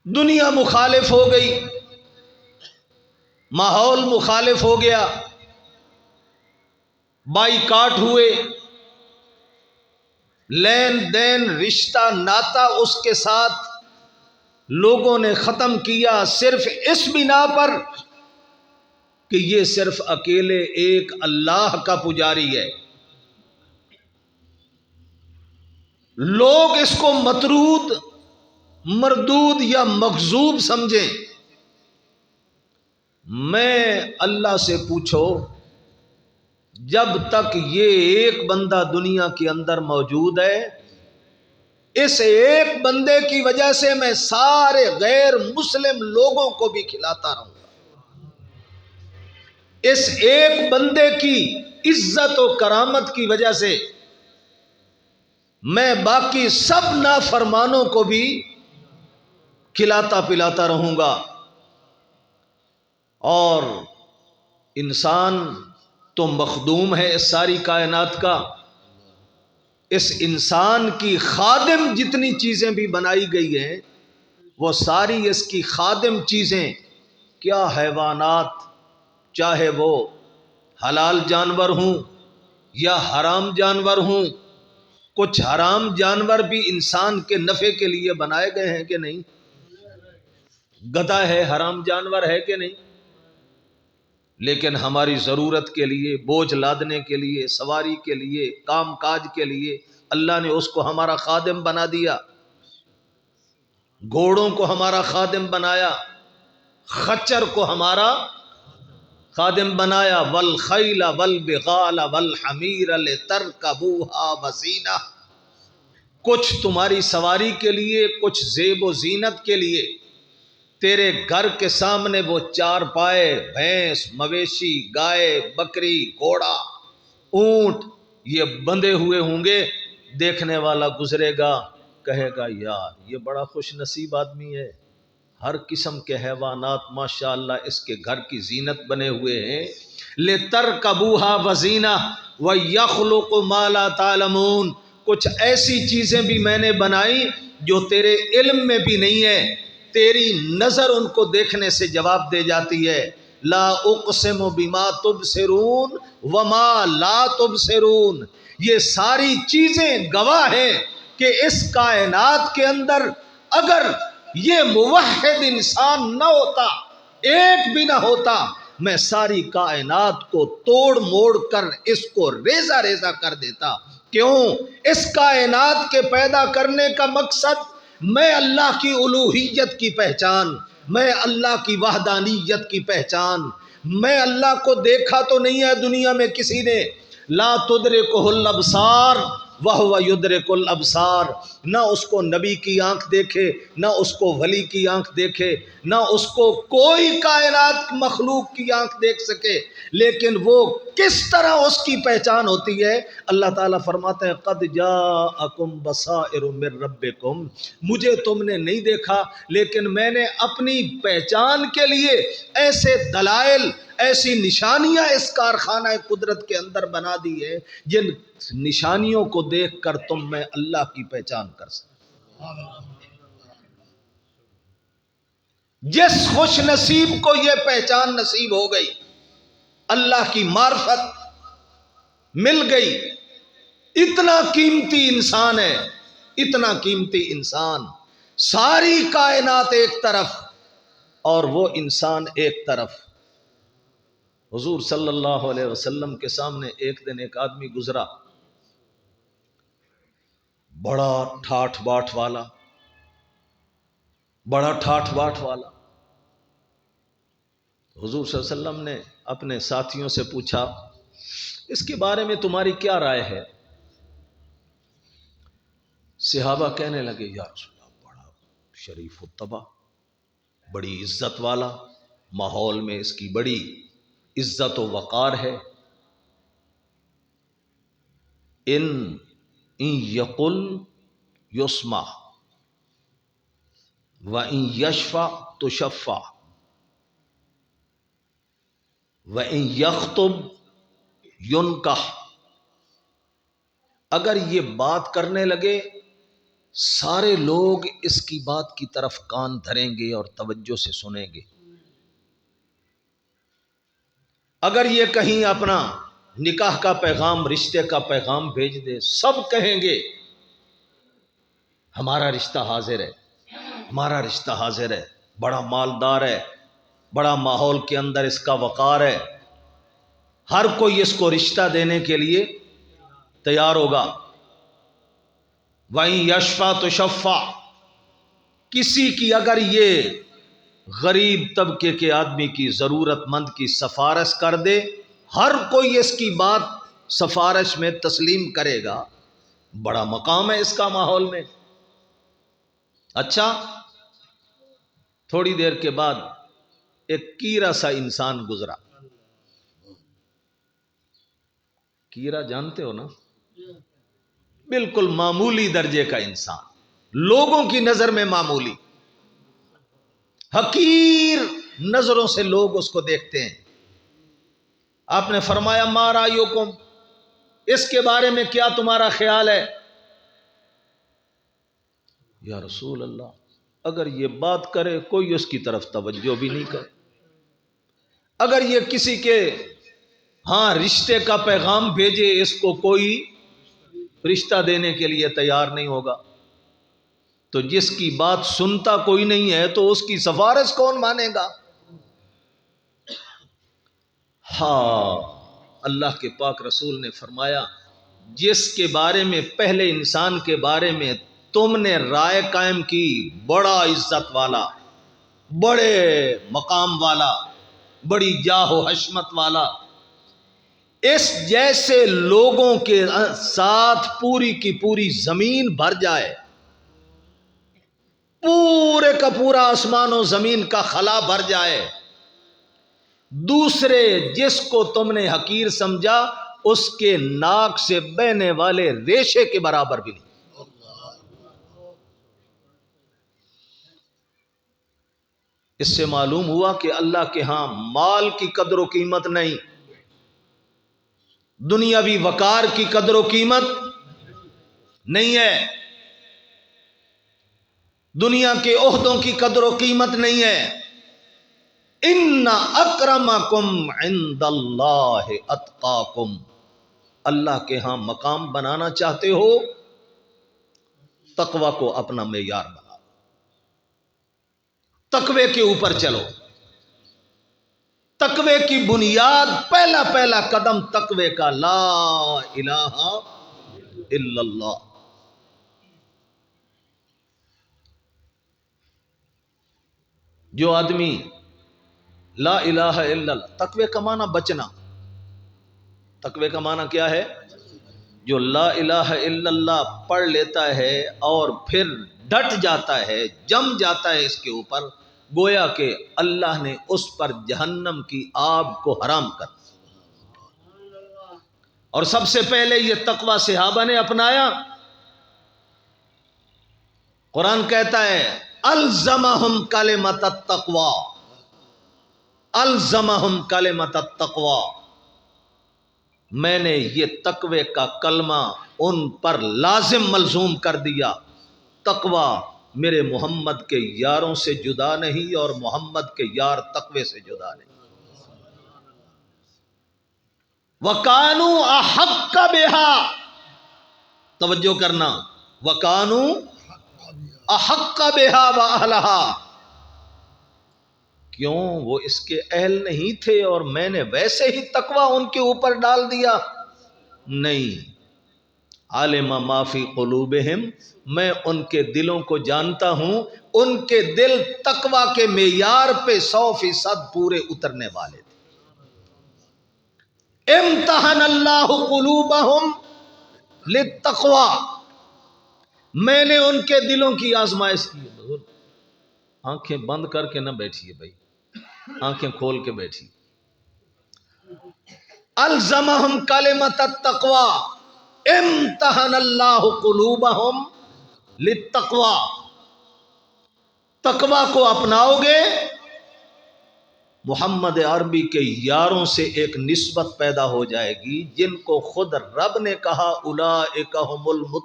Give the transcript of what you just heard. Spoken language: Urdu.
دنیا مخالف ہو گئی، ماحول مخالف ہو گیا، بائیکاٹ ہوئے، لین دین رشتہ ناتا اس کے ساتھ لوگوں نے ختم کیا، صرف اس بنا پر کہ یہ صرف اکیلے ایک اللہ کا پجاری ہے۔ لوگ اس کو مطرود، مردود یا مغضوب سمجھیں۔ میں اللہ سے پوچھو، جب تک یہ ایک بندہ دنیا کے اندر موجود ہے، اس ایک بندے کی وجہ سے میں سارے غیر مسلم لوگوں کو بھی کھلاتا رہوں گا۔ اس ایک بندے کی عزت و کرامت کی وجہ سے میں باقی سب نافرمانوں کو بھی کھلاتا پلاتا رہوں گا۔ اور انسان تو مخدوم ہے اس ساری کائنات کا۔ اس انسان کی خادم جتنی چیزیں بھی بنائی گئی ہیں، وہ ساری اس کی خادم چیزیں، کیا حیوانات، چاہے وہ حلال جانور ہوں یا حرام جانور ہوں۔ کچھ حرام جانور بھی انسان کے نفع کے لیے بنائے گئے ہیں کہ نہیں؟ گدھا ہے، حرام جانور ہے کہ نہیں؟ لیکن ہماری ضرورت کے لیے، بوجھ لادنے کے لیے، سواری کے لیے، کام کاج کے لیے اللہ نے اس کو ہمارا خادم بنا دیا۔ گھوڑوں کو ہمارا خادم بنایا، خچر کو ہمارا خادم بنایا، والخیل والبغال والحمیر لترکبوها وزینہ۔ کچھ تمہاری سواری کے لیے، کچھ زیب و زینت کے لیے۔ تیرے گھر کے سامنے وہ چار پائے، بھینس، مویشی، گائے، بکری، گھوڑا، اونٹ، یہ بندھے ہوئے ہوں گے۔ دیکھنے والا گزرے گا، کہے گا یار یہ بڑا خوش نصیب آدمی ہے، ہر قسم کے حیوانات ماشاءاللہ اس کے گھر کی زینت بنے ہوئے ہیں۔ لِتَرْكَبُوهَا وَزِینَةً وَيَخْلُقُ مَا لَا تَعْلَمُونَ۔ کچھ ایسی چیزیں بھی میں نے بنائی جو تیرے علم میں بھی نہیں ہے، تیری نظر ان کو دیکھنے سے جواب دے جاتی ہے۔ لا اقسم بما تبصرون وما لا تبصرون۔ یہ ساری چیزیں گواہ ہیں کہ اس کائنات کے اندر اگر یہ موحد انسان نہ ہوتا، ایک بھی نہ ہوتا، میں ساری کائنات کو توڑ موڑ کر اس کو ریزہ ریزہ کر دیتا۔ کیوں؟ اس کائنات کے پیدا کرنے کا مقصد میں اللہ کی الوہیت کی پہچان، میں اللہ کی وحدانیت کی پہچان۔ میں اللہ کو دیکھا تو نہیں ہے دنیا میں کسی نے، لا تدرکہ الابصار وہو یدرک الابصار۔ نہ اس کو نبی کی آنکھ دیکھے، نہ اس کو ولی کی آنکھ دیکھے، نہ اس کو کوئی کائنات مخلوق کی آنکھ دیکھ سکے، لیکن وہ کس طرح اس کی پہچان ہوتی ہے؟ اللہ تعالیٰ فرماتے ہیں قد جاءکم بصائر من ربکم۔ مجھے تم نے نہیں دیکھا، لیکن میں نے اپنی پہچان کے لیے ایسے دلائل، ایسی نشانیاں اس کارخانہ قدرت کے اندر بنا دی ہے جن نشانیوں کو دیکھ کر تم میں اللہ کی پہچان کر سکتے۔ جس خوش نصیب کو یہ پہچان نصیب ہو گئی، اللہ کی معرفت مل گئی، اتنا قیمتی انسان ہے، اتنا قیمتی انسان، ساری کائنات ایک طرف اور وہ انسان ایک طرف۔ حضور صلی اللہ علیہ وسلم کے سامنے ایک دن ایک آدمی گزرا، بڑا ٹھاٹھ باٹھ والا، بڑا ٹھاٹھ باٹھ والا۔ حضور صلی اللہ علیہ وسلم نے اپنے ساتھیوں سے پوچھا اس کے بارے میں تمہاری کیا رائے ہے؟ صحابہ کہنے لگے یا رسول اللہ بڑا شریف الطبع، بڑی عزت والا، ماحول میں اس کی بڑی عزت و وقار ہے۔ ان یقل یسمع وَإِن یشفع تشفع وَإِن یخطب ینکح۔ اگر یہ بات کرنے لگے سارے لوگ اس کی بات کی طرف کان دھریں گے اور توجہ سے سنیں گے۔ اگر یہ کہیں اپنا نکاح کا پیغام، رشتے کا پیغام بھیج دے، سب کہیں گے ہمارا رشتہ حاضر ہے، ہمارا رشتہ حاضر ہے، بڑا مالدار ہے، بڑا ماحول کے اندر اس کا وقار ہے، ہر کوئی اس کو رشتہ دینے کے لیے تیار ہوگا۔ وَإِن یشفع تشفع، کسی کی اگر یہ غریب طبقے کے آدمی کی، ضرورت مند کی سفارش کر دے، ہر کوئی اس کی بات سفارش میں تسلیم کرے گا، بڑا مقام ہے اس کا ماحول میں۔ اچھا، تھوڑی دیر کے بعد ایک کیرا سا انسان گزرا۔ کیرا جانتے ہو نا؟ بالکل معمولی درجے کا انسان، لوگوں کی نظر میں معمولی، حقیر نظروں سے لوگ اس کو دیکھتے ہیں۔ آپ نے فرمایا ما رأیکم، اس کے بارے میں کیا تمہارا خیال ہے؟ یا رسول اللہ، اگر یہ بات کرے کوئی اس کی طرف توجہ بھی نہیں کرے، اگر یہ کسی کے رشتے کا پیغام بھیجے، اس کو کوئی رشتہ دینے کے لیے تیار نہیں ہوگا، تو جس کی بات سنتا کوئی نہیں ہے تو اس کی سفارش کون مانے گا؟ اللہ کے پاک رسول نے فرمایا جس کے بارے میں پہلے انسان کے بارے میں تم نے رائے قائم کی، بڑا عزت والا، بڑے مقام والا، بڑی جاہ و حشمت والا، اس جیسے لوگوں کے ساتھ پوری کی پوری زمین بھر جائے، پورے کا پورا آسمان و زمین کا خلا بھر جائے، دوسرے جس کو تم نے حقیر سمجھا اس کے ناک سے بہنے والے ریشے کے برابر بھی نہیں۔ اس سے معلوم ہوا کہ اللہ کے ہاں مال کی قدر و قیمت نہیں، دنیاوی وقار کی قدر و قیمت نہیں ہے، دنیا کے عہدوں کی قدر و قیمت نہیں ہے۔ ان اکرمکم عند اللہ اتقاکم، اللہ کے ہاں مقام بنانا چاہتے ہو، تقوی کو اپنا معیار بناؤ، تقوی کے اوپر چلو، تقوی کی بنیاد، پہلا قدم تقوی کا لا الہ الا اللہ۔ جو آدمی لا الہ الا اللہ، تقوی کا معنی بچنا، تقوی کا معنی کیا ہے؟ جو لا الہ الا اللہ پڑھ لیتا ہے اور پھر ڈٹ جاتا ہے، جم جاتا ہے اس کے اوپر، گویا کہ اللہ نے اس پر جہنم کی آگ کو حرام کر دیا۔ اور سب سے پہلے یہ تقوی صحابہ نے اپنایا۔ قرآن کہتا ہے الزمہم کلمۃ التقوی، الزمہم کلمۃ التقوی، میں نے یہ تقوی کا کلمہ ان پر لازم ملزوم کر دیا۔ تقوی میرے محمد کے یاروں سے جدا نہیں اور محمد کے یار تقوی سے جدا نہیں۔ وَكَانُوا أَحَقَّ بِهَا، توجہ کرنا، وَكَانُوا أَحَقَّ بِهَا وَأَهْلَهَا، کیوں وہ اس کے اہل نہیں تھے اور میں نے ویسے ہی تقوی ان کے اوپر ڈال دیا؟ نہیں، عالم ما فی قلوبہم، میں ان کے دلوں کو جانتا ہوں، ان کے دل تقوی کے معیار پہ 100% پورے اترنے والے تھے۔ امتحن اللہ قلوبہم للتقوی، میں نے ان کے دلوں کی آزمائش کی۔ آنکھیں بند کر کے نہ بیٹھیے بھائی، آنکھیں کھول کے بیٹھی۔ الزمہم کلمۃ التقوی، امتحن اللہ قلوبہم للتقوی، تقوی کو اپناؤ گے، محمد عربی کے یاروں سے ایک نسبت پیدا ہو جائے گی جن کو خود رب نے کہا اولئک ھم المتقون۔